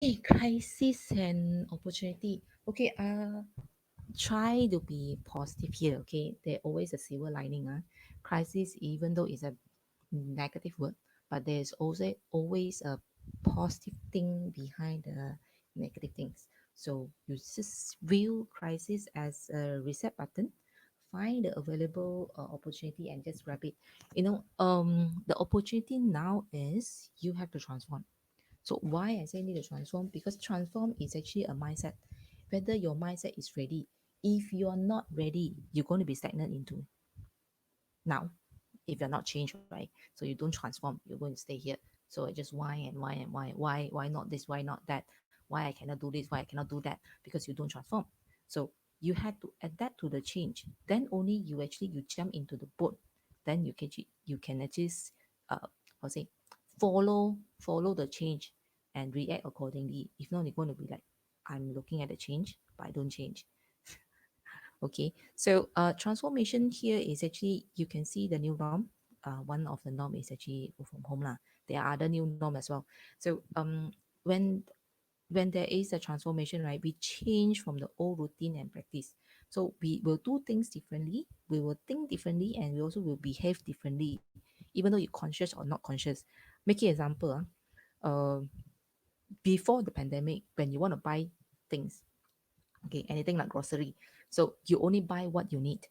Okay, crisis and opportunity. Okay, try to be positive here. Okay, there's always a silver lining. Crisis, even though it's a negative word, but there's also always a positive thing behind the negative things. So you just view crisis as a reset button, find the available opportunity and just grab it. The opportunity now is you have to transform. So why I say need to transform? Because transform is actually a mindset. Whether your mindset is ready. If you're not ready, you're going to be stagnant into now. If you're not changed, right? So you don't transform, you're going to stay here. So I just why and why and why not this, why not that, why I cannot do this, why I cannot do that, because you don't transform. So you had to adapt to the change. Then only you jump into the boat. Then you can actually how say follow the change and react accordingly. If not, you're going to be like, I'm looking at the change, but I don't change. Okay, so transformation here is actually you can see the new norm. One of the norm is actually work from home lah. There are other new norm as well. So when when there is a transformation, right, we change from the old routine and practice. So we will do things differently, we will think differently, and we also will behave differently, even though you're conscious or not conscious. Make an example. Before the pandemic, when you want to buy things, okay, anything like grocery, so you only buy what you need.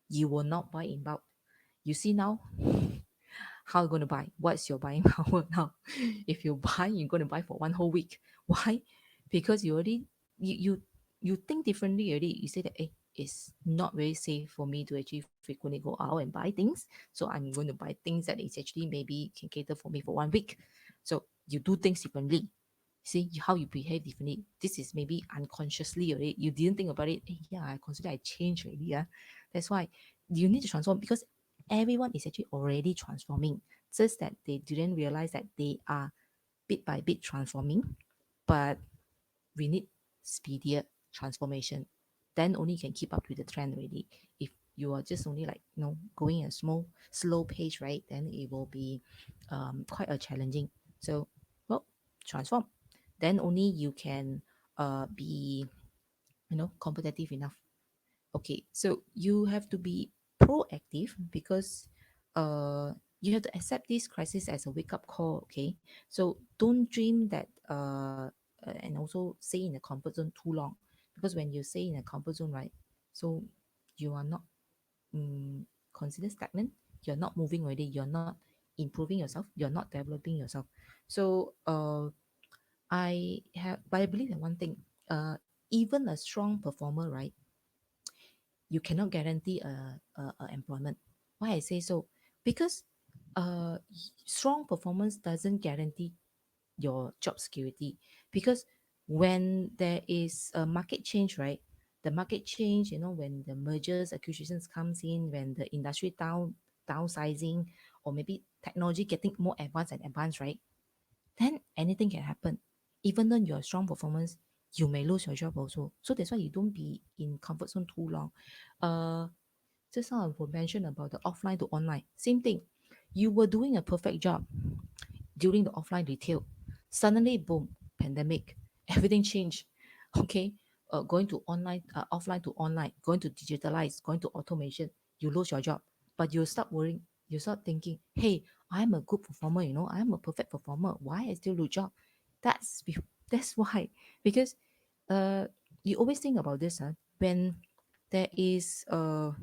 You will not buy in bulk. You see now, how you going to buy? What's your buying power now? If you buy, you're going to buy for one whole week. Why? Because you already you think differently already. You say that, hey, it's not very safe for me to actually frequently go out and buy things. So I'm going to buy things that is actually maybe can cater for me for one week. So you do things differently. See how you behave differently. This is maybe unconsciously already. You didn't think about it. Hey, yeah, I consider I changed already. Yeah, that's why you need to transform, because everyone is actually already transforming. Just that they didn't realize that they are bit by bit transforming, but we need speedier transformation. Then only you can keep up with the trend already. If you are just only like going a small slow pace, right, then it will be quite a challenging. So well, transform. Then only you can be competitive enough. Okay, so you have to be proactive, because you have to accept this crisis as a wake up call. Okay, so don't dream that and also stay in the comfort zone too long, because when you stay in a comfort zone, right, so you are not considered stagnant. You're not moving already. You're not improving yourself. You're not developing yourself. So but I believe in one thing. Even a strong performer, right, you cannot guarantee a employment. Why I say so? Because strong performance doesn't guarantee your job security. Because when there is a market change, right, the market change, when the mergers acquisitions comes in, when the industry downsizing, or maybe technology getting more advanced and advanced, right, then anything can happen. Even though you're a strong performance, you may lose your job also. So that's why you don't be in comfort zone too long. uh just now I mentioned about the offline to online. Same thing. You were doing a perfect job during the offline retail. Suddenly, boom, pandemic, everything changed. Okay, going to online, offline to online, going to digitalize, going to automation. You lose your job, but you start worrying. You start thinking, hey, I'm a good performer. I'm a perfect performer. Why I still lose job? That's why. Because uh, you always think about this. When there is how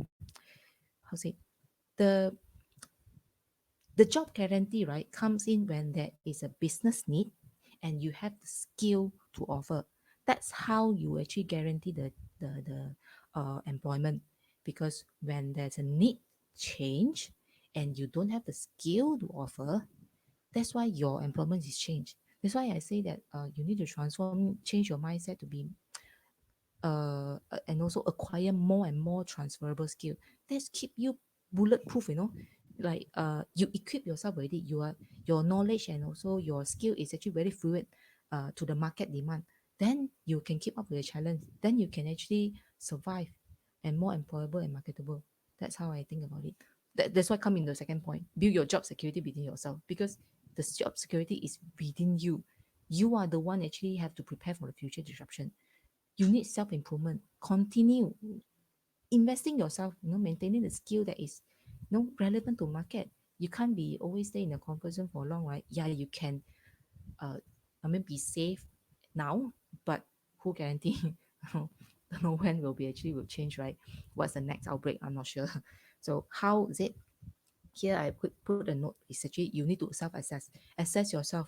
say the the job guarantee, right, comes in when there is a business need and you have the skill to offer. That's how you actually guarantee the employment. Because when there's a need change and you don't have the skill to offer, that's why your employment is changed. That's why I say that you need to transform, change your mindset to be and also acquire more and more transferable skill. That's keep you bulletproof. Like you equip yourself already. Your knowledge and also your skill is actually very fluid to the market demand. Then you can keep up with the challenge. Then you can actually survive and more employable and marketable. That's how I think about it. That's why come in the second point. Build your job security within yourself, because the job security is within you. You are the one actually have to prepare for the future disruption. You need self-improvement. Continue investing yourself, maintaining the skill that is relevant to market. You can't be always stay in a comfort zone for long, right? Yeah, you can uh be safe now, but who guarantee don't know when will be actually will change, right? What's the next outbreak? I'm not sure. So how is it? Here I put a note. It's actually you need to assess yourself.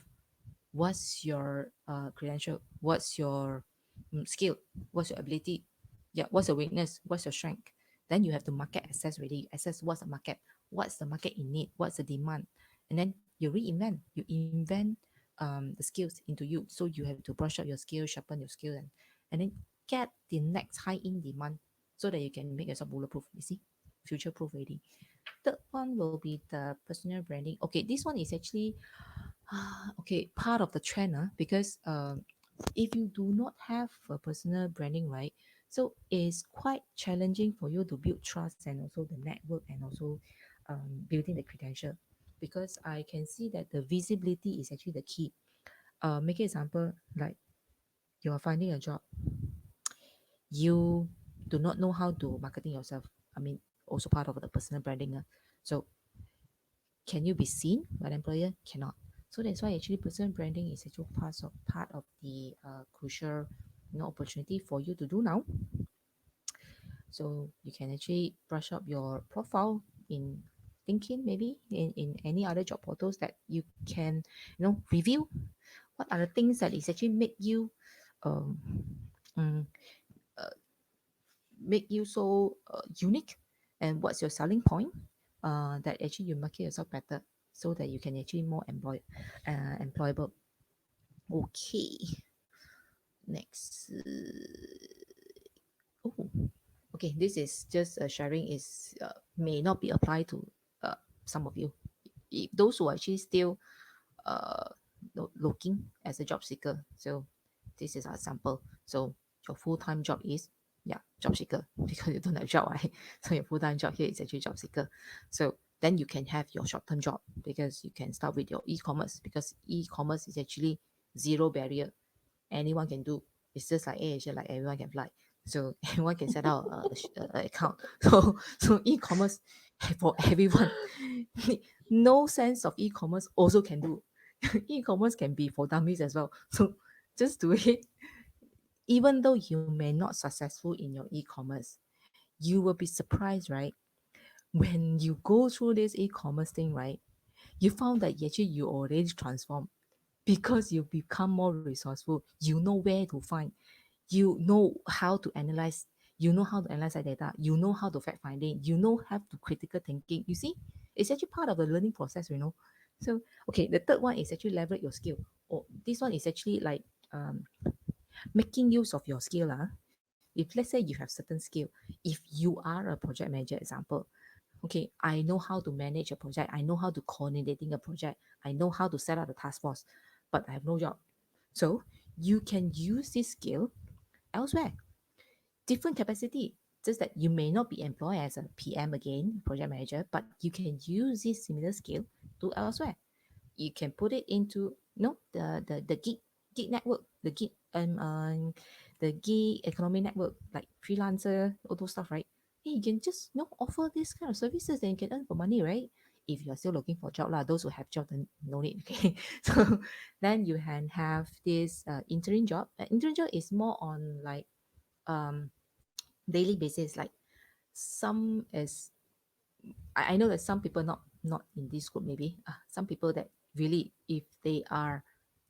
What's your credential? What's your skill? What's your ability? Yeah, what's your weakness? What's your strength? Then you have to market assess really. Assess what's the market in need, what's the demand, and then you invent the skills into you. So you have to brush up your skills, sharpen your skill, and then get the next high in demand so that you can make yourself bulletproof. You see, future proof already. Third one will be the personal branding. Okay, this one is actually okay, part of the trend, because if you do not have a personal branding, right, so it's quite challenging for you to build trust and also the network and also building the credential, because I can see that the visibility is actually the key. Make an example, like you are finding a job, you do not know how to marketing yourself. I mean, also part of the personal branding. So can you be seen by the employer? Cannot. So that's why actually personal branding is actually part of the crucial opportunity for you to do now. So you can actually brush up your profile in LinkedIn, maybe in any other job portals that you can review. What are the things that is actually um, mm, make you so unique, and what's your selling point, that actually you market yourself better so that you can actually more employable. Okay, next. Oh, okay, this is just sharing, is may not be applied to uh, some of you. If those who are actually still uh, looking as a job seeker. So this is our sample. So your full-time job is, yeah, job seeker because you don't have job, right? So your full-time job here is actually job seeker. So then you can have your short-term job because you can start with your e-commerce, because e-commerce is actually zero barrier. Anyone can do. It's just like AirAsia, like everyone can fly. So everyone can set out a account. So e-commerce for everyone. No sense of e-commerce also can do. E-commerce can be for dummies as well. So just do it. Even though you may not successful in your e-commerce, you will be surprised, right? When you go through this e-commerce thing, right? You found that actually you already transformed because you become more resourceful. You know where to find. You know how to analyze. You know how to analyze that data. You know how to fact finding. You know how to critical thinking. You see, it's actually part of the learning process. So okay, the third one is actually leverage your skill. Oh, this one is actually like um, making use of your skill. If let's say you have certain skill, if you are a project manager, example, okay, I know how to manage a project. I know how to coordinating a project. I know how to set up a task force, but I have no job. So you can use this skill elsewhere, different capacity. Just that you may not be employed as a PM again, project manager, but you can use this similar skill to elsewhere. You can put it into the gig network, the gig economy network, like freelancer, all those stuff, right? Hey, you can just offer this kind of services, and you can earn for money, right? If you're still looking for a job lah, those who have job, then no need. Okay, so then you can have this interim job. Interim job is more on like um daily basis, like some is I know that some people not in this group, maybe some people that really, if they are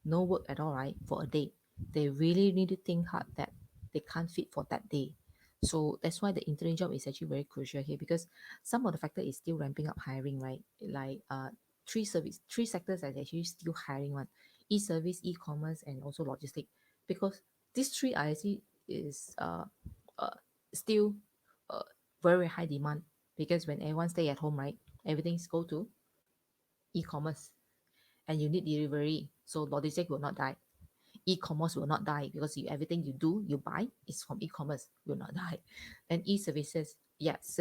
no work at all, right, for a day, they really need to think hard that they can't fit for that day. So that's why the interim job is actually very crucial here, because some of the factor is still ramping up hiring, right? Like three sectors are actually still hiring one: e-service, e-commerce, and also logistic, because these three are actually is uh still uh, very high demand, because when everyone stay at home, right, everything's go to e-commerce, and you need delivery, so logistic will not die, e-commerce will not die, because everything you do, you buy is from e-commerce, will not die. And e-services, yes,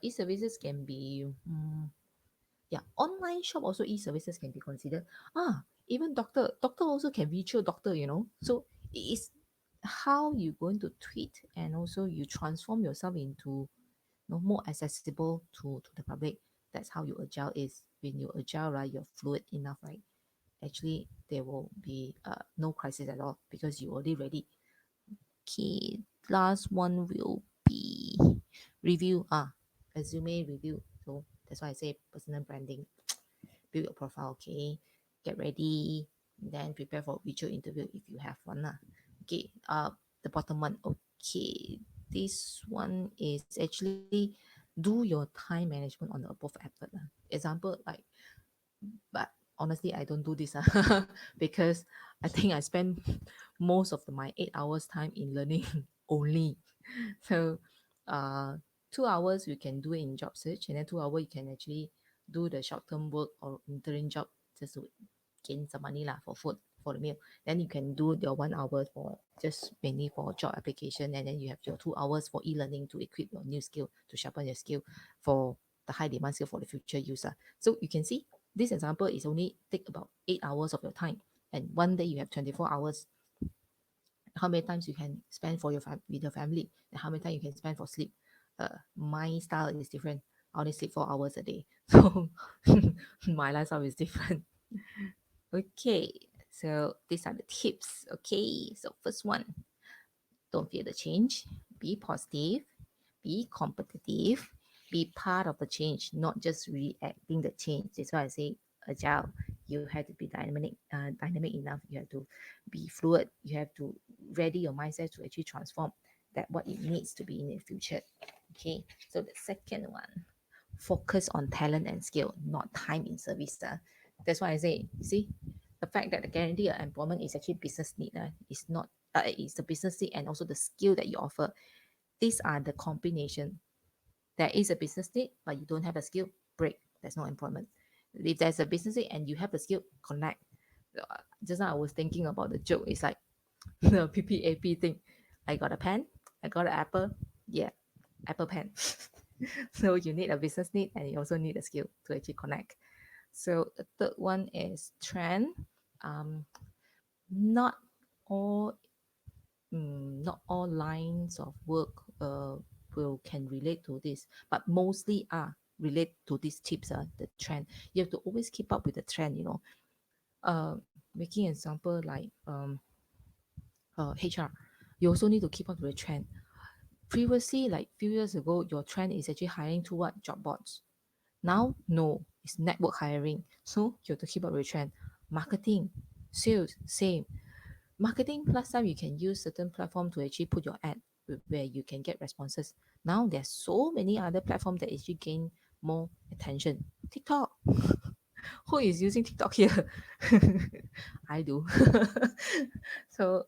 e-services can be yeah, online shop also, e-services can be considered. Even doctor also can virtual doctor, so it is how you going to tweet, and also you transform yourself into, more accessible to the public. That's how you agile is. When you agile, right, you're fluid enough, right, actually there will be no crisis at all because you already ready. Okay, last one will be review. Resume review. So that's why I say personal branding. Build your profile, okay, get ready, then prepare for virtual interview if you have one lah. Okay, the bottom one. Okay, this one is actually do your time management on the above effort lah. Example, like, but honestly I don't do this because I think I spend most of my 8 hours time in learning only. So uh 2 hours you can do it in job search, and then 2 hours you can actually do the short-term work or interim job just to gain some money lah for food, for the meal. Then you can do your 1 hour for just mainly for job application, and then you have your 2 hours for e-learning to equip your new skill, to sharpen your skill for the high demand skill for the future user. So you can see this example is only take about 8 hours of your time, and one day you have 24 hours. How many times you can spend for with your family, and how many times you can spend for sleep. My style is different. I only sleep 4 hours a day, so my lifestyle is different. Okay, so these are the tips. Okay, so first one, don't fear the change, be positive, be competitive, be part of the change, not just reacting the change. That's why I say agile. You have to be dynamic enough. You have to be fluid. You have to ready your mindset to actually transform that what it needs to be in the future. Okay, so the second one, focus on talent and skill, not time in service. That's why I say, you see, the fact that the guarantee of employment is actually business need. It's not, it's the business need and also the skill that you offer. These are the combination. There is a business need, but you don't have a skill, break. There's no employment. If there's a business need and you have the skill, connect. Just now I was thinking about the joke. It's like the PPAP thing. I got a pen. I got an apple. Yeah, Apple Pen. So you need a business need, and you also need a skill to actually connect. So the third one is trend. Um, not all not all lines of work will can relate to this, but mostly are relate to these tips. The trend. You have to always keep up with the trend. Making example like HR, you also need to keep up with the trend. Previously, like few years ago, your trend is actually hiring to what job boards. Now, no, it's network hiring. So you have to keep up with the trend. Marketing, sales, same. Marketing, last time you can use certain platform to actually put your ad where you can get responses. Now there's so many other platforms that actually gain more attention. TikTok. Who is using TikTok here? I do. So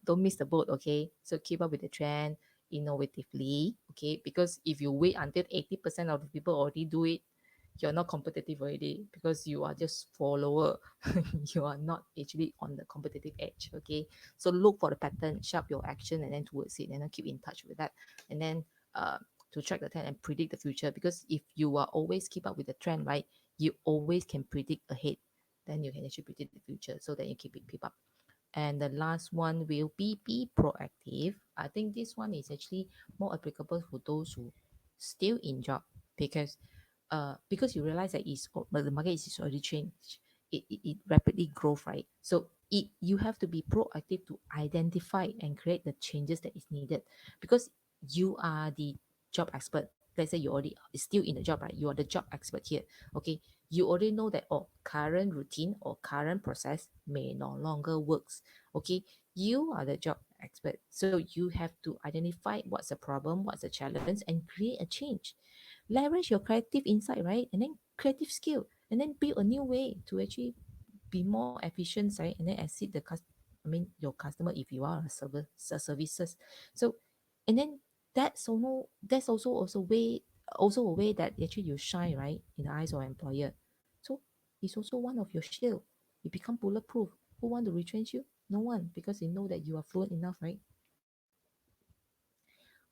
don't miss the boat, okay? So keep up with the trend innovatively, okay? Because if you wait until 80% of the people already do it, you're not competitive already because you are just follower. You are not actually on the competitive edge, okay? So look for the pattern, sharp your action, and then towards it, and then keep in touch with that, and then uh, to track the trend and predict the future. Because if you are always keep up with the trend, right, you always can predict ahead. Then you can actually predict the future, so that you keep up. And the last one will be proactive. I think this one is actually more applicable for those who still in job, because you realize that the market is already changed. It rapidly grows, right? So you have to be proactive to identify and create the changes that is needed, because you are the job expert. Let's say you already still in the job, right? You are the job expert here. Okay, you already know that, oh, current routine or current process may no longer works. Okay, you are the job expert, so you have to identify what's the problem, what's the challenge, and create a change. Leverage your creative insight, right? And then creative skill, and then build a new way to actually be more efficient, right? And then exceed your customer if you are a services. So, and then that's also a way that actually you shine, right, in the eyes of employer. So it's also one of your shield. You become bulletproof. Who want to retrench you? No one, because they know that you are fluent enough, right?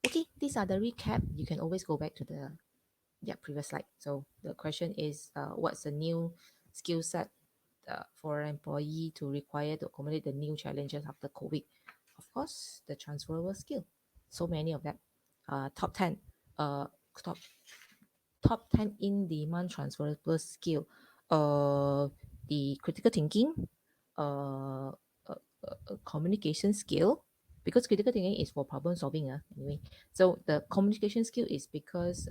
Okay, these are the recap. You can always go back to the previous slide. So the question is, what's the new skill set for an employee to require to accommodate the new challenges after COVID. Of course, the transferable skill. So many of them. Top 10. Uh, top top 10 in demand transferable skill. Uh, the critical thinking, uh, communication skill, because critical thinking is for problem solving. Anyway, so the communication skill is because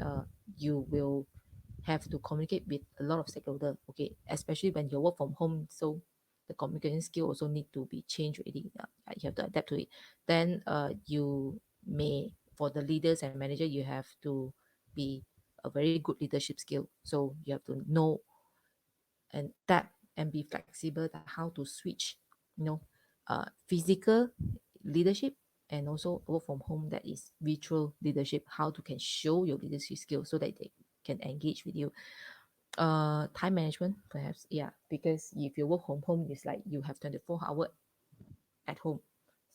you will have to communicate with a lot of stakeholder. Okay, especially when you work from home. So the communication skill also need to be changed already. You have to adapt to it. Then you may, for the leaders and manager, you have to be a very good leadership skill. So you have to know and adapt and be flexible to how to switch, physical leadership and also work from home, that is virtual leadership, how to can show your leadership skills so that they can engage with you. Time management, perhaps, yeah, because if you work from home, it's like you have 24 hours at home.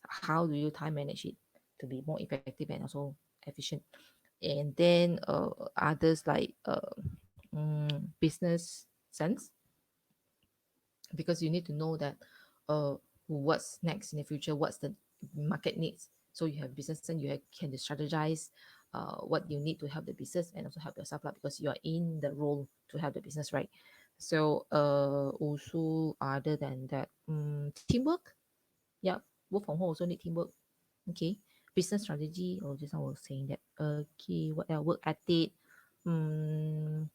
How do you time manage it to be more effective and also efficient? And then others like business sense, because you need to know that uh what's next in the future, what's the market needs. So you have business and can strategize what you need to help the business and also help yourself lah, because you are in the role to help the business, right? So also other than that, teamwork. Yeah, work from home also need teamwork. Okay, business strategy, or just I was saying that. Okay, what else? Work ethic. um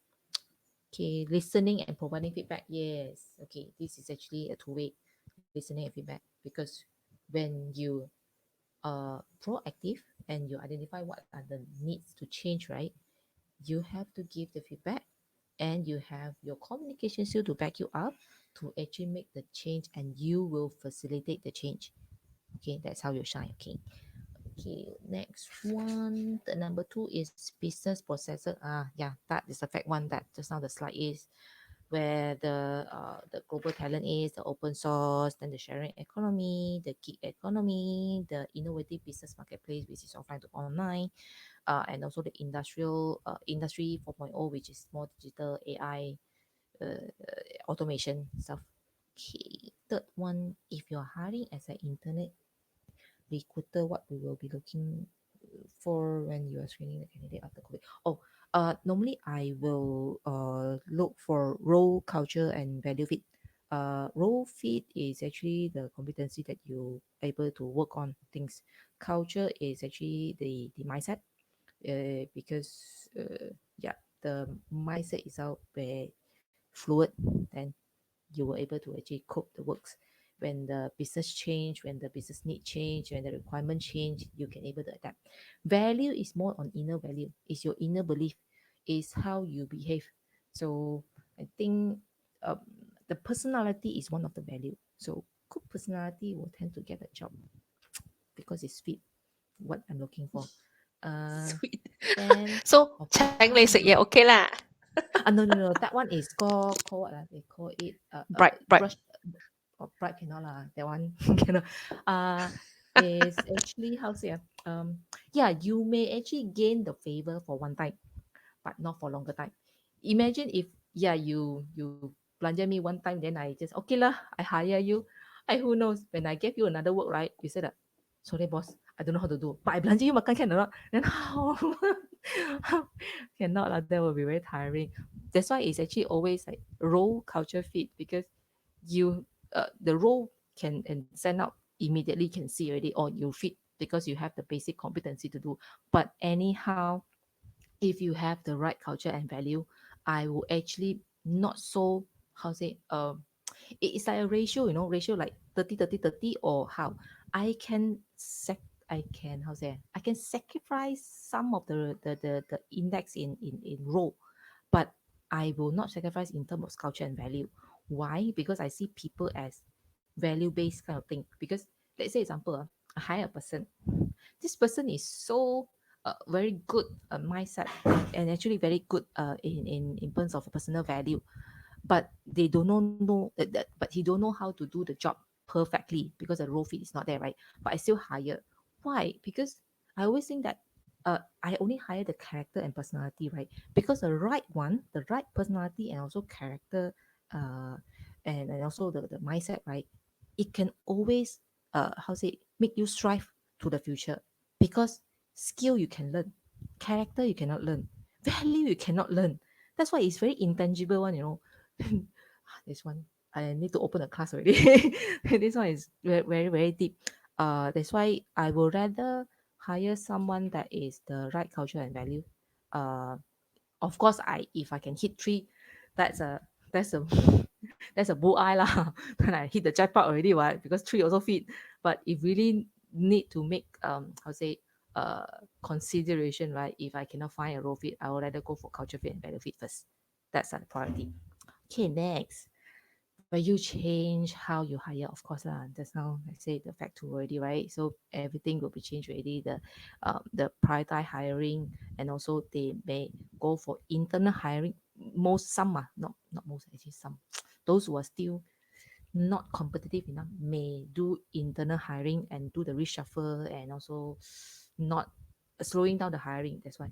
Okay, listening and providing feedback. Yes. Okay, this is actually a two-way listening and feedback, because when you are proactive and you identify what are the needs to change, right? You have to give the feedback and you have your communication skill to back you up to actually make the change, and you will facilitate the change. Okay, that's how you shine. Okay. Okay, next one. The number two is business processor. Yeah, that is the fact one that just now the slide is, where the global talent is, the open source, then the sharing economy, the gig economy, the innovative business marketplace, which is offline to online, and also the industry 4.0, which is more digital AI, automation stuff. Okay, third one, if you're hiring as an internet recruiter, what we will be looking for when you are screening the candidate after COVID? Oh, normally I will look for role, culture, and value fit. Role fit is actually the competency that you able to work on things. Culture is actually the mindset. Because yeah, the mindset is out where fluid, then you were able to actually cope the works. When the business change, when the business need change, when the requirement change, you can able to adapt. Value is more on inner value, is your inner belief, is how you behave. So I think um, the personality is one of the value. So good personality will tend to get a job because it's fit what I'm looking for. uh Sweet. then So of course, 請你食嘢 OK 啦 no, that one is called what, they call it bright bright brush. Pride cannot lah. That one cannot. Uh is actually how to say yeah, you may actually gain the favor for one time, but not for longer time. Imagine if, yeah, you belanja me one time, then I just okay lah, I hire you. Who knows, when I gave you another work, right? You said that, sorry boss, I don't know how to do, but I belanja you makan can or not? Then how? Cannot lah. That will be very tiring. That's why it's actually always like role culture fit, because you the role can and send out immediately, can see already, or you fit because you have the basic competency to do. But anyhow, if you have the right culture and value, I will actually not so, how say, it's like a ratio, ratio like 30, 30, 30, or how I can I can, how say, I can sacrifice some of the index in role, but I will not sacrifice in terms of culture and value. Why? Because I see people as value based kind of thing. Because let's say example, I hire a person. This person is so very good mindset, and actually very good in terms of personal value, but they don't know but he don't know how to do the job perfectly because the role fit is not there, right? But I still hire. Why? Because I always think that I only hire the character and personality, right? Because the right one, the right personality and also character, uh, and also the mindset, right? It can always how say make you strive to the future, because skill you can learn, character you cannot learn, value you cannot learn. That's why it's very intangible one, you know. This one I need to open a class already. This one is very very, very deep. That's why I would rather hire someone that is the right culture and value. uh of course, I if I can hit three, that's a that's a that's a bullseye lah. Then I hit the jackpot already, right? Because three also fit. But if really need to make how to say uh consideration, right? If I cannot find a role fit, I would rather go for culture fit and value fit first. That's the priority. Okay, next. But you change how you hire, of course lah. Just now I said the fact two already, right? So everything will be changed already. The prioritize hiring, and also they may go for internal hiring. Most, some are not most, actually some. Those who are still not competitive enough may do internal hiring and do the reshuffle, and also not slowing down the hiring. That's why.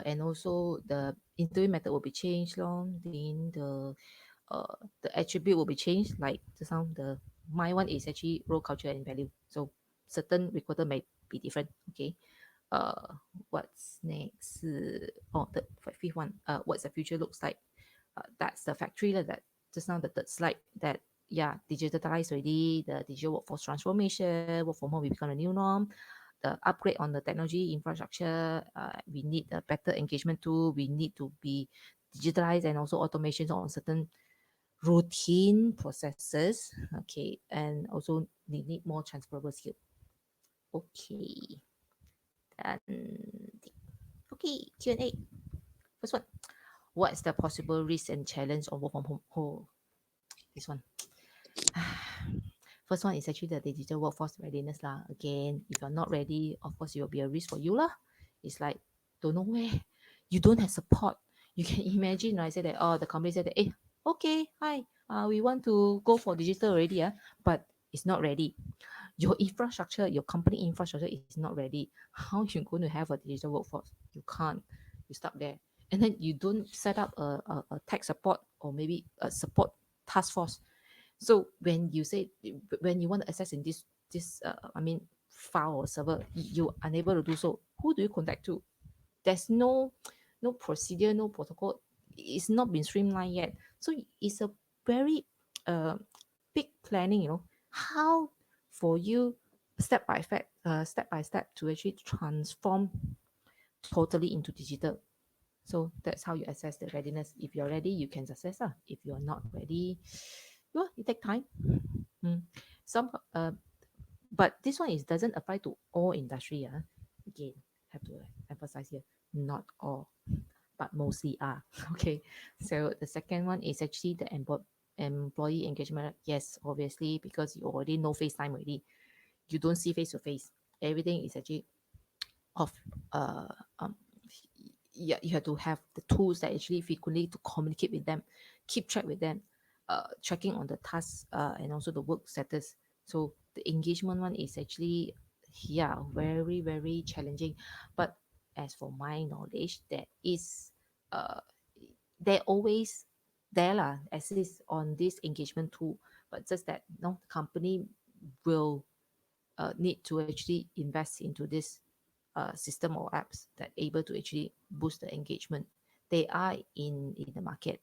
And also the interview method will be changed long. Then the attribute will be changed. Like just now, the my one is actually role, culture, and value. So certain recruiter may be different. Okay. What's next? Oh, the fifth one. What's the future looks like? That's the factory lah, that just now the third slide, that yeah, digitalized already, the digital workforce transformation, work from home will become a new norm, the upgrade on the technology infrastructure. We need a better engagement tool. We need to be digitalized, and also automations on certain routine processes. Okay, and also we need more transferable skill. Okay, and okay, Q&A. First one, what is the possible risk and challenge of work from home? Oh, this one. First one is actually the digital workforce readiness lah. Again, if you're not ready, of course it will be a risk for you lah. It's like, don't know where, you don't have support. You can imagine, right? Say that, oh, the company said that, hey, okay, hi, we want to go for digital already, but it's not ready. Your infrastructure, your company infrastructure is not ready. How you going to have a digital workforce? You can't. You stuck there. And then you don't set up a tech support, or maybe a support task force. So when you say, when you want to access in this I mean file or server, you unable to do so, who do you contact to? There's no procedure, no protocol. It's not been streamlined yet. So it's a very uh, big planning, how for you step by step to actually transform totally into digital. So that's how you assess the readiness. If you're ready, you can success. If you're not ready, well, it take time. Mm. Some but this one is doesn't apply to all industry. Again, have to emphasize here, not all, but mostly are. Okay. So the second one is actually the employee engagement. Yes, obviously, because you already know FaceTime already. You don't see face to face. Everything is actually off. Uh, um, yeah, you have to have the tools that actually frequently to communicate with them, keep track with them, tracking on the tasks, and also the work status. So the engagement one is actually, yeah, very very challenging. But as for my knowledge, there is uh they're always there lah, assist on this engagement tool. But just that no, the company will need to actually invest into this system or apps that able to actually boost the engagement. They are in the market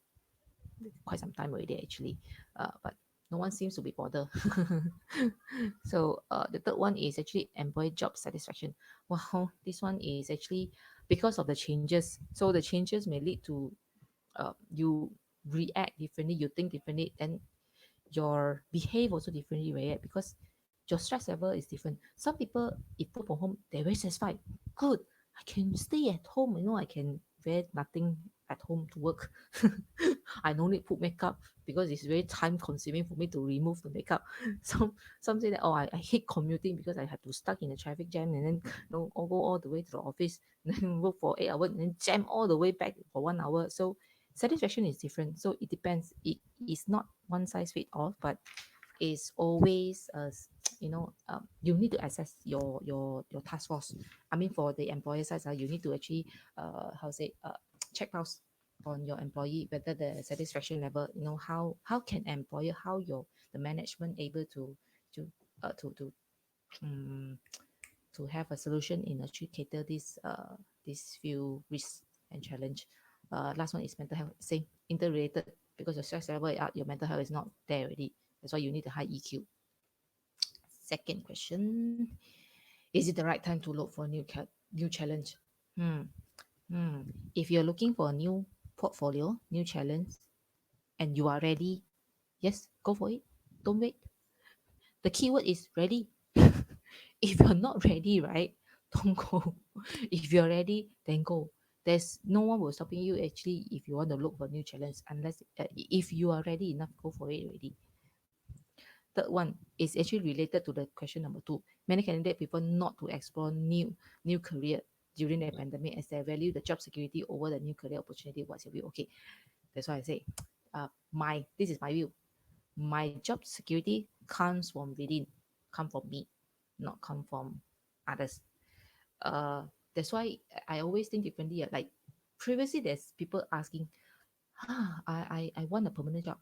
quite some time already actually, but no one seems to be bothered. So the third one is actually employee job satisfaction. Wow, this one is actually because of the changes. So the changes may lead to you react differently, you think differently, and your behave also differently, right? Because your stress level is different. Some people, if work from home, they're very satisfied. Good, I can stay at home. I can wear nothing at home to work. I don't need put makeup because it's very time consuming for me to remove the makeup. Some say that, oh, I hate commuting because I have to stuck in the traffic jam, and then all go all the way to the office, and then work for 8 hours, and then jam all the way back for 1 hour. So satisfaction is different. So it depends. It is not one size fit all, but it's always you need to assess your task force. I mean, for the employer side, you need to actually how to say check house. on your employee, whether the satisfaction level, how can employer, how the management able to to um, to have a solution in actually cater this few risks and challenge. Last one is mental health, same, interrelated, because your stress level is up, your mental health is not there already. That's why you need a high EQ. Second question: is it the right time to look for new challenge? Hmm. Hmm. If you're looking for a new portfolio, new challenge, and you are ready, yes, go for it. Don't wait. The keyword is ready. If you're not ready, right, don't go. If you're ready, then go. There's no one will stopping you actually if you want to look for new challenge, unless if you are ready enough, go for it already. Third one is actually related to the question number two. Many candidates prefer not to explore new career during the pandemic, as they value the job security over the new career opportunity. What's your view? Okay, that's why I say, my this is my view. My job security comes from within, come from me, not come from others. Uh, that's why I always think differently. Like previously, there's people asking, I want a permanent job.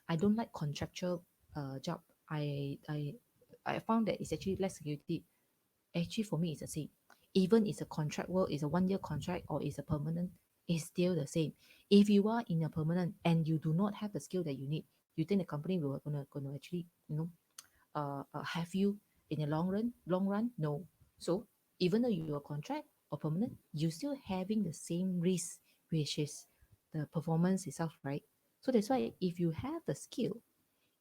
I don't like contractual job. I found that it's actually less security. Actually, for me, it's the same. Even it's a contract work, it's a 1 year contract, or it's a permanent, it's still the same. If you are in a permanent and you do not have the skill that you need, you think the company will gonna actually have you in the long run? No. So even though you are contract or permanent, you still having the same risk, which is the performance itself, right? So that's why if you have the skill,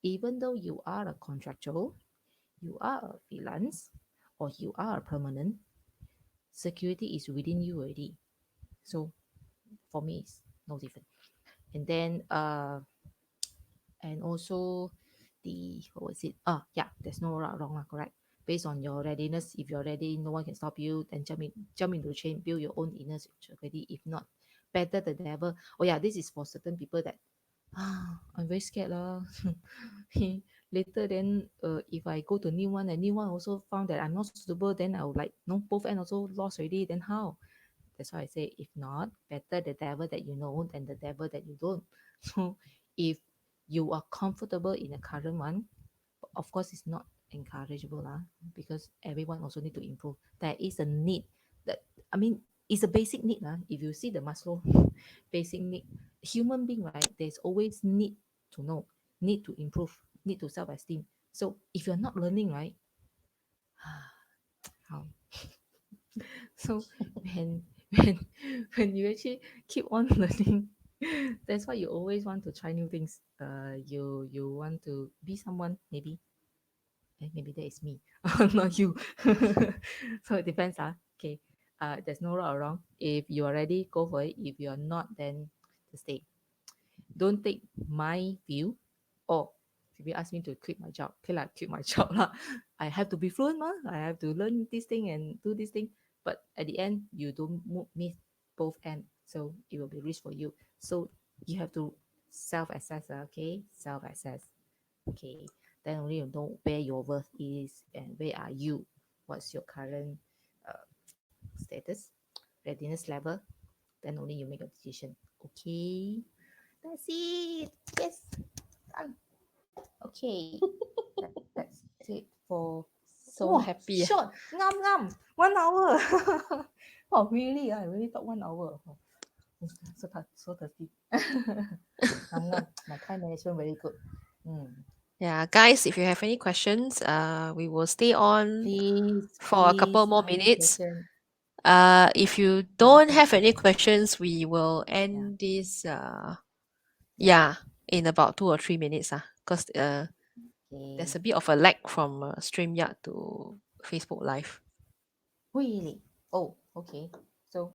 even though you are a contractual, you are a freelance, or you are a permanent, security is within you already. So for me, it's no different. And then and also the, what was it, yeah, there's no right or wrong, correct. Based on your readiness, if you're ready, no one can stop you, then jump into the chain, build your own inner security. If not, better than never. Oh yeah, this is for certain people that I'm very scared lah. Later then if I go to new one and new one also found that I'm not suitable, then I'll like no, both end also lost already, then how? That's why I say, if not, better the devil that you know than the devil that you don't. So if you are comfortable in the current one, of course it's not encourageable lah, because everyone also need to improve. There is a need that, I mean, it's a basic need lah. If you see the Maslow basic need, human being, right, there's always need to know, need to improve, need to self-esteem. So if you're not learning, right, how? So when when when you actually keep on learning, that's why you always want to try new things. You want to be someone, maybe. Maybe that is me, not you. So it depends. Okay. There's no right or wrong. If you are ready, go for it. If you are not, then just stay. Don't take my view. Oh, if you ask me to quit my job, okay lah, quit my job lah. I have to be fluent, ma. I have to learn this thing and do this thing. But at the end, you don't meet both end, so it will be risk for you. So you have to self-assess, okay? Self-assess, okay? Then only you know where your worth is and where are you. What's your current uh, status, readiness level? Then only you make a decision. Okay, that's it. Yes, done. Okay, that's it for. So happy. Short, ngam, 1 hour. Oh, really? I really thought 1 hour. Oh, so thirsty. Ngam. My time management very good. Yeah, guys, if you have any questions, we will stay on Please, for a couple more ask me minutes. question. If you don't have any questions, we will Yeah. end this Yeah. yeah, in about 2 or 3 minutes. Because Okay. there's a bit of a lag from StreamYard to Facebook Live. Really? Oh, okay.